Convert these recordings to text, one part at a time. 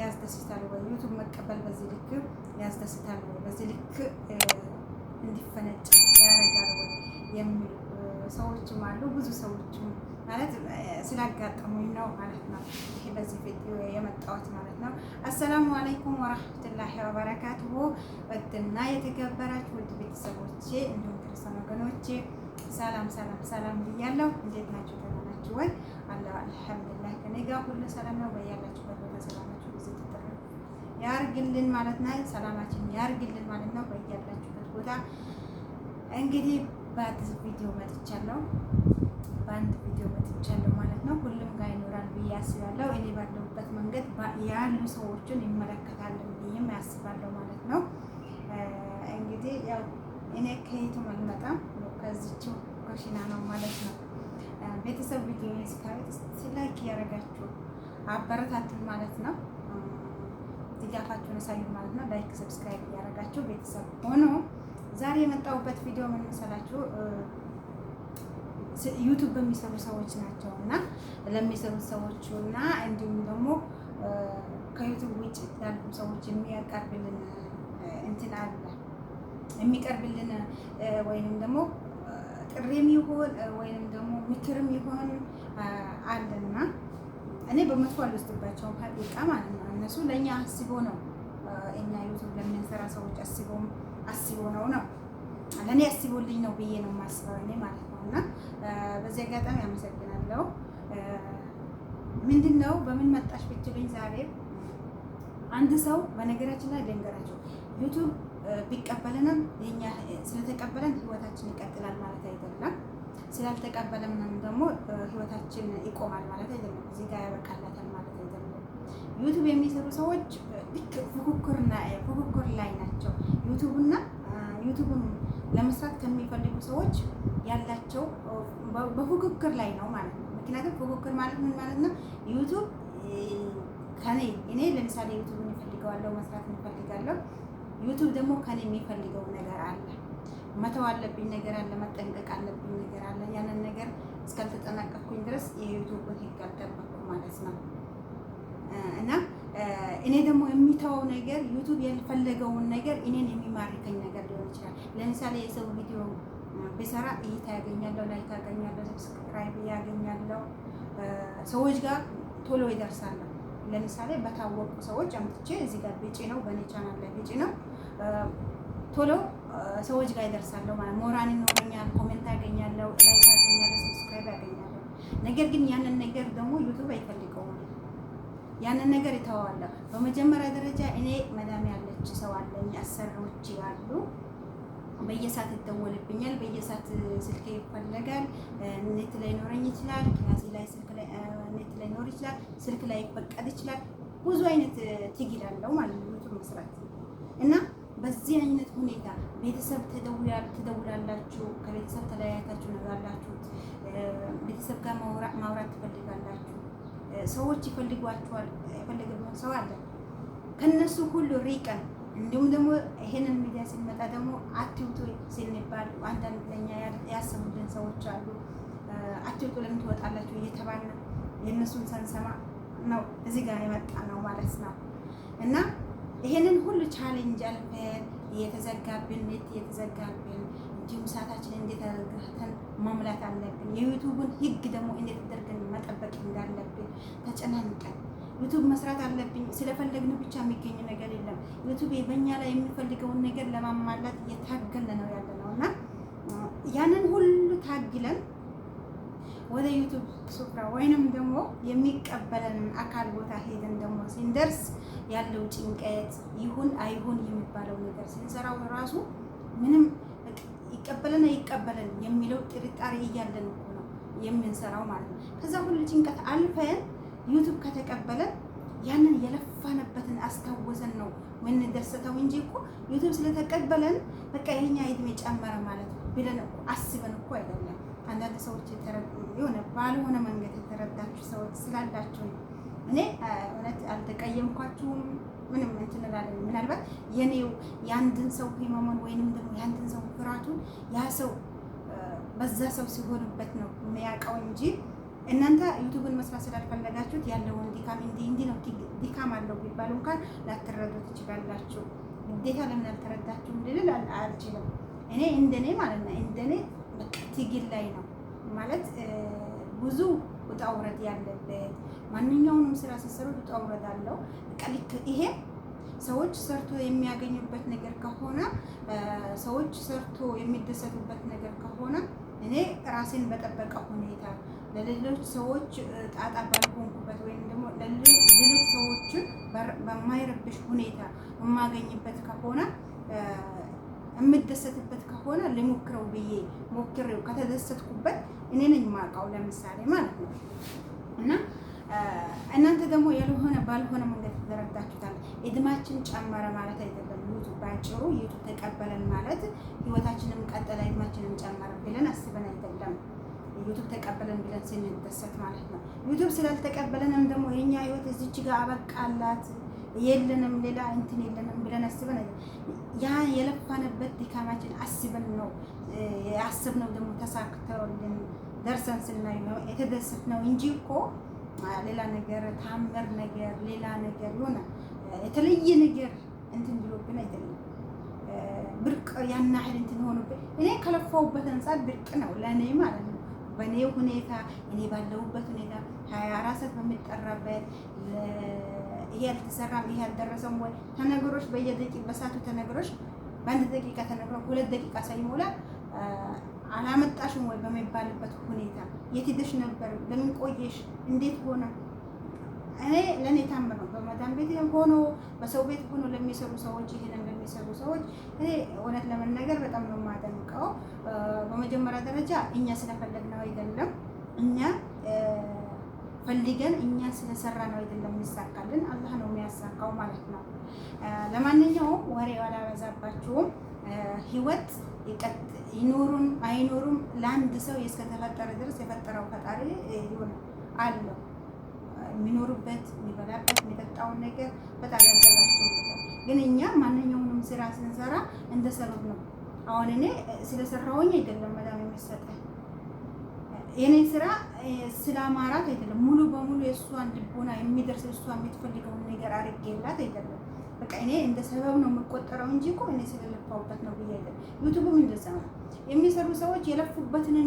ያስደስታል ወይ? ዩቱብ መቀበል በዚህ ልክ ያስደስታል ወይ? በዚህ ልክ እንዲፈነጭ ያደርጋል ወይ የሚሉ ሰዎችም አሉ። ብዙ ሰዎችም ማለት ስላጋጠሙኝ ነው ማለት ነው ይሄ በዚህ ቪዲዮ የመጣሁት ማለት ነው። አሰላሙ አለይኩም ወራህመቱላሂ ወበረካቱሁ። ውድና የተከበራችሁ ውድ ቤተሰቦቼ እንዲሁም ክርስቲያን ወገኖቼ ሰላም ብያለሁ። እንዴት ናችሁ? ደህና ናችሁ ወይ? አልሐምዱሊላህ ከኔ ጋር ሁሉ ሰላም ነው። በያላችሁበት ቦታ ሰላማችሁ ብዙ ተጠራ ያርግልን ማለት ነው። ሰላማችን ያርግልን ማለት ነው። በያላችሁበት ቦታ እንግዲህ በአዲስ ቪዲዮ መጥቻለሁ ማለት ነው። ሁሉም ጋር ይኖራል ብዬ አስባለሁ። እኔ ባለሁበት መንገድ ያሉ ሰዎችን ይመለከታል ብዬም አስባለሁ ማለት ነው። እንግዲህ ያው እኔ ከየቱም አልመጣም ከዚችው ኮሽና ነው ማለት ነው። ቤተሰብ ቪዲዮ እስካሁን ላይክ ያደረጋችሁ አበረታቱን ማለት ነው። ድጋፋችሁን አሳዩ ማለት ነው። ላይክ ሰብስክራይብ ያደረጋችሁ ቤተሰብ ሆኖ ዛሬ የመጣሁበት ቪዲዮ ምን መሰላችሁ? ዩቱብ በሚሰሩ ሰዎች ናቸው እና ለሚሰሩት ሰዎች እና እንዲሁም ደግሞ ከዩቱብ ውጭ ያሉ ሰዎች የሚያቀርብልን እንትን አለ የሚቀርብልን ወይንም ደግሞ ጥሪም ይሁን ወይንም ደግሞ ምክርም ይሁን አለና እኔ በመጥፎ አልወስድባቸውም ሀቂቃ ማለት ነው። እነሱ ለእኛ አስቦ ነው እኛ ዩቱብ ለምንሰራ ሰዎች አስቦ ነው ለእኔ አስቦልኝ ነው ብዬ ነው የማስበው እኔ ማለት ነው። እና በዚህ አጋጣሚ አመሰግናለሁ። ምንድን ነው በምን መጣሽ ብትሉኝ ዛሬ አንድ ሰው በነገራችን ላይ ልንገራቸው ዩቱብ ቢቀበለንም የኛ ስለተቀበለን ህይወታችን ይቀጥላል ማለት አይደለም። ስላልተቀበለንም ደግሞ ህይወታችን ይቆማል ማለት አይደለም። እዚህ ጋር ያበቃላታል ማለት አይደለም። ዩቱብ የሚሰሩ ሰዎች ልክ ፉክክር ላይ ናቸው። ዩቱብን ለመስራት ከሚፈልጉ ሰዎች ያላቸው በፉክክር ላይ ነው ማለት ነው። ምክንያቱም ፉክክር ማለት ምን ማለት ነው? ዩቱብ እኔ ለምሳሌ ዩቱብን እፈልገዋለሁ፣ መስራት እንፈልጋለሁ። ዩቱብ ደግሞ ከኔ የሚፈልገው ነገር አለ፣ መተው አለብኝ ነገር አለ፣ መጠንቀቅ አለብኝ ነገር አለ። ያንን ነገር እስካልተጠናቀቅኩኝ ድረስ የዩቱብን ህግ አልጠበቅኩም ማለት ነው። እና እኔ ደግሞ የሚተወው ነገር ዩቱብ ያልፈለገውን ነገር እኔን የሚማርከኝ ነገር ሊሆን ይችላል። ለምሳሌ የሰው ቪዲዮ ቢሰራ እይታ ያገኛለሁ፣ ላይክ ያገኛለሁ፣ ሰብስክራይብ ያገኛለሁ፣ ሰዎች ጋር ቶሎ ይደርሳለሁ። ለምሳሌ በታወቁ ሰዎች አምጥቼ እዚህ ጋር ቢጪ ነው በእኔ ቻናል ላይ ቢጪ ነው ቶሎ ሰዎች ጋር ይደርሳለሁ ማለት ሞራል ይኖረኛል፣ ኮሜንት ያገኛለሁ፣ ላይክ ያገኛለሁ፣ ሰብስክራይብ ያገኛለሁ። ነገር ግን ያንን ነገር ደግሞ ዩቱብ አይፈልገውም። ያንን ነገር ይተዋዋለሁ። በመጀመሪያ ደረጃ እኔ መዳም ያለች ሰው አለኝ፣ አሰሪዎች ያሉ በየሰዓት ይደወልብኛል፣ በየሰዓት ስልክ ይፈለጋል። ኔት ላይ ኖረኝ ይችላል፣ ክላሴ ላይ ስልክ ላይ ኔት ላይ ኖር ይችላል፣ ስልክ ላይ ይፈቀድ ይችላል። ብዙ አይነት ትግል አለው ማለት ነው ዩቱብ መስራት እና በዚህ አይነት ሁኔታ ቤተሰብ ትደውላላችሁ፣ ከቤተሰብ ተለያይታችሁ ነጋላችሁት፣ ቤተሰብ ጋር ማውራት ትፈልጋላችሁ፣ ሰዎች ይፈልጓችኋል፣ የፈለገውን ሰው አለ ከነሱ ሁሉ ሪቀን እንዲሁም ደግሞ ይሄንን ሚዲያ ሲመጣ ደግሞ አትውጡ ሲንባል አንዳንድ ለኛ ያሰቡልን ሰዎች አሉ። አትውጡ ለምን ትወጣላችሁ እየተባለ የእነሱን ሰንሰማ ነው እዚህ ጋር የመጣ ነው ማለት ነው። እና ይሄንን ሁሉ ቻሌንጅ አልፈን የተዘጋብን እንዲሁም ሰዓታችን እንዴት አድርገን መሙላት አለብን፣ የዩቱብን ህግ ደግሞ እንዴት አድርገን መጠበቅ እንዳለብን ተጨናንቀን ዩቱብ መስራት አለብኝ ስለፈለግን ብቻ የሚገኝ ነገር የለም። ዩቱብ በእኛ ላይ የሚፈልገውን ነገር ለማሟላት እየታገልን ነው ያለ ነው እና ያንን ሁሉ ታግለን ወደ ዩቱብ ሱፍራ ወይንም ደግሞ የሚቀበለን አካል ቦታ ሄደን ደግሞ ሲንደርስ ያለው ጭንቀት ይሁን አይሁን የሚባለው ነገር ስንሰራው ራሱ ምንም ይቀበለን አይቀበለን የሚለው ጥርጣሬ እያለን እኮ ነው የምንሰራው ማለት ነው። ከዛ ሁሉ ጭንቀት አልፈን ዩቱብ ከተቀበለን ያንን የለፋንበትን አስታወሰን ነው የምንደሰተው እንጂ እኮ ዩቱብ ስለተቀበለን በቃ የኛ እድሜ ጨመረ ማለት ነው ብለን እኮ አስበን እኮ አይደለም። አንዳንድ ሰዎች የሆነ ባልሆነ መንገድ የተረዳችሁ ሰዎች ስላላችሁ ነው። እኔ እውነት አልተቀየምኳችሁም፣ ምንም እንትን እላለሁ። ምናልባት የኔው የአንድን ሰው ህመሙን ወይንም ደግሞ የአንድን ሰው ፍራቱን ያ ሰው በዛ ሰው ሲሆንበት ነው የሚያውቀው እንጂ እናንተ ዩቲዩብን መስራት ስላልፈለጋችሁት ያለውን ድካም እንዲህ ነው ድካም አለው ቢባሉ እንኳን ላትረዱ ትችላላችሁ። ግዴታ ለምን አልተረዳችሁም ልል አልችልም። እኔ እንደኔ ማለት ነው እንደኔ በቃ ትግል ላይ ነው ማለት ብዙ ውጣ ውረድ ያለበት ማንኛውንም ስራ ሲሰሩ ውጣ ውረድ አለው። በቃ ልክ ይሄ ሰዎች ሰርቶ የሚያገኙበት ነገር ከሆነ ሰዎች ሰርቶ የሚደሰቱበት ነገር ከሆነ እኔ ራሴን በጠበቀ ሁኔታ ለሌሎች ሰዎች ጣጣ ባልሆንኩበት ወይም ደግሞ ለሌሎች ሰዎችን በማይረብሽ ሁኔታ የማገኝበት ከሆነ የምደሰትበት ከሆነ ልሞክረው ብዬ ሞክሬው ከተደሰትኩበት እኔ ነኝ የማውቀው ለምሳሌ ማለት ነው። እና እናንተ ደግሞ ያልሆነ ባልሆነ መንገድ ተረዳችሁታል። እድማችን ጨመረ ማለት አይደለም። ዩቱብ ባጭሩ ዩቱብ ተቀበለን ማለት ህይወታችንም ቀጠለ እድማችንም ጨመረ ብለን አስበን አይደለም። ዩቱብ ተቀበለን ብለን ስንደሰት ማለት ነው። ዩቱብ ስላልተቀበለንም ደግሞ የኛ ህይወት እዚች ጋር አበቃላት የለንም ሌላ እንትን የለንም ብለን አስበን ያ የለፋንበት ድካማችን አስበን ነው ያስብነው ደግሞ ተሳክተውልን ደርሰን ስናይ ነው የተደሰትነው እንጂ እኮ ሌላ ነገር ታምር ነገር ሌላ ነገር የሆነ የተለየ ነገር እንትን ብሎብን አይደለም። ብርቅ ያን ያህል እንትን ሆኖብን እኔ ከለፋውበት አንፃር ብርቅ ነው ለእኔ ማለት ነው። በእኔ ሁኔታ እኔ ባለሁበት ሁኔታ 24 ሰዓት በሚጠራበት ይሄ አልተሰራም ይሄ አልደረሰም ወይ ተነግሮች በሰዓቱ ተነግሮች በአንድ ደቂቃ ተነግሮ 2 ደቂቃ ሳይሞላ አላመጣሽም ወይ በሚባልበት ሁኔታ የት ሄደሽ ነበር? ለምን ቆየሽ? እንዴት ሆነ? እኔ ለኔ ታምር ነው። በመዳም ቤት ሆኖ በሰው ቤት ሆኖ ለሚሰሩ ሰዎች ይሄንን ለሚሰሩ ሰዎች እኔ እውነት ለመናገር በጣም ነው የማደንቀው። በመጀመሪያ ደረጃ እኛ ስለፈለግነው አይደለም፣ እኛ ፈልገን እኛ ስለሰራ ነው አይደለም የሚሳካልን፣ አላህ ነው የሚያሳካው ማለት ነው። ለማንኛውም ወሬው አላበዛባችሁም። ህይወት ይኖሩም አይኖሩም ለአንድ ሰው እስከተፈጠረ ድረስ የፈጠረው ፈጣሪ ይሆን አለው። የሚኖርበት የሚበላበት የሚጠጣውን ነገር በጣም ያዘጋጅቶታል። ግን እኛ ማንኛውንም ስራ ስንሰራ እንደ ሰበብ ነው። አሁን እኔ ስለሰራሁኝ አይደለም መዳም የሚሰጠኝ የኔ ስራ ስላማራት አይደለም። ሙሉ በሙሉ የእሷን ልቦና የሚደርስ እሷ የምትፈልገውን ነገር አድርጌላት አይደለም። በቃ እኔ እንደ ሰበብ ነው የምቆጠረው እንጂ እኮ እኔ ስለለፋሁበት ነው ብዬ አይደለም። ዩቲዩብም እንደዛ ነው። የሚሰሩ ሰዎች የለፉበትን፣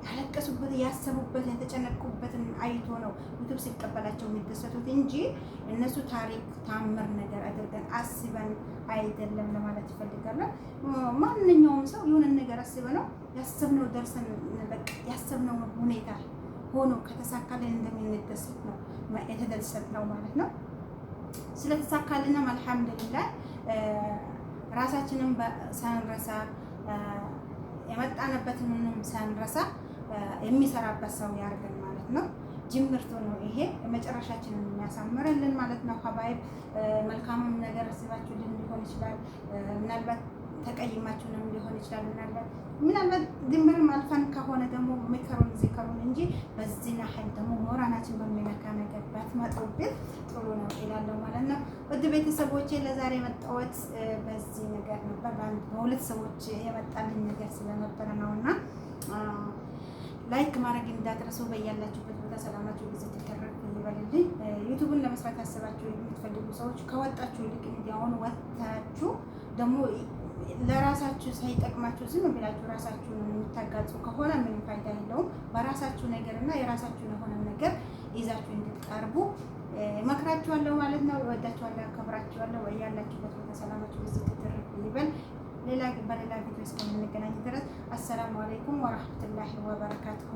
ያለቀሱበትን፣ ያሰቡበትን፣ የተጨነቁበትን አይቶ ነው ዩቲዩብ ሲቀበላቸው የሚደሰቱት እንጂ እነሱ ታሪክ ታምር ነገር አድርገን አስበን አይደለም ለማለት ይፈልጋል። ማንኛውም ሰው የሆነ ነገር አስበ ነው ያሰብነው ደርሰን በቃ ያሰብነው ሁኔታ ሆኖ ከተሳካልን እንደምንደሰት ነው የተደሰትነው ማለት ነው። ስለተሳካልንም አልሐምዱሊላህ ራሳችንን ሳንረሳ የመጣንበትንም ሳንረሳ የሚሰራበት ሰው ያርገን ማለት ነው። ጅምርቱ ነው ይሄ መጨረሻችንን የሚያሳምርልን ማለት ነው። ሀባይብ መልካምም ነገር አስባችሁልን ሊሆን ይችላል። ምናልባት ተቀይማችሁንም ሊሆን ይችላል። ምናልባት ድምርም አልፈን ከሆነ ደግሞ ምክሩን ዚከሩን እንጂ በዚህ ናህል ደግሞ ሞራናችን በሚነካ ነገር ባትመጡብን ጥሩ ነው ይላለው ማለት ነው። ውድ ቤተሰቦቼ ለዛሬ የመጣሁት በዚህ ነገር ነበር። በሁለት ሰዎች የመጣልኝ ነገር ስለነበረ ነውና ላይክ ማድረግ እንዳትረሱ። በያላችሁበት ቦታ ሰላማችሁ ጊዜ ተከረክ ይበልልኝ። ዩቲዩብን ለመስራት ያሰባችሁ የምትፈልጉ ሰዎች ከወጣችሁ ይልቅ ሚዲያውን ወጣችሁ ደግሞ ለራሳችሁ ሳይጠቅማችሁ ዝም ብላችሁ ራሳችሁን የምታጋጹ ከሆነ ምንም ፋይዳ የለውም። በራሳችሁ ነገርና የራሳችሁ የሆነ ነገር ይዛችሁ እንድትቀርቡ መክራችኋለሁ ማለት ነው። እወዳችኋለሁ፣ አከብራችኋለሁ። ያላችሁበት ቦታ ሰላማችሁ ጊዜ ተከረክ ይበል። በሌላ ቪዲዮ እስከምንገናኝ ድረስ አሰላሙ አለይኩም ወራህመቱላሂ ወበረካቱሁ።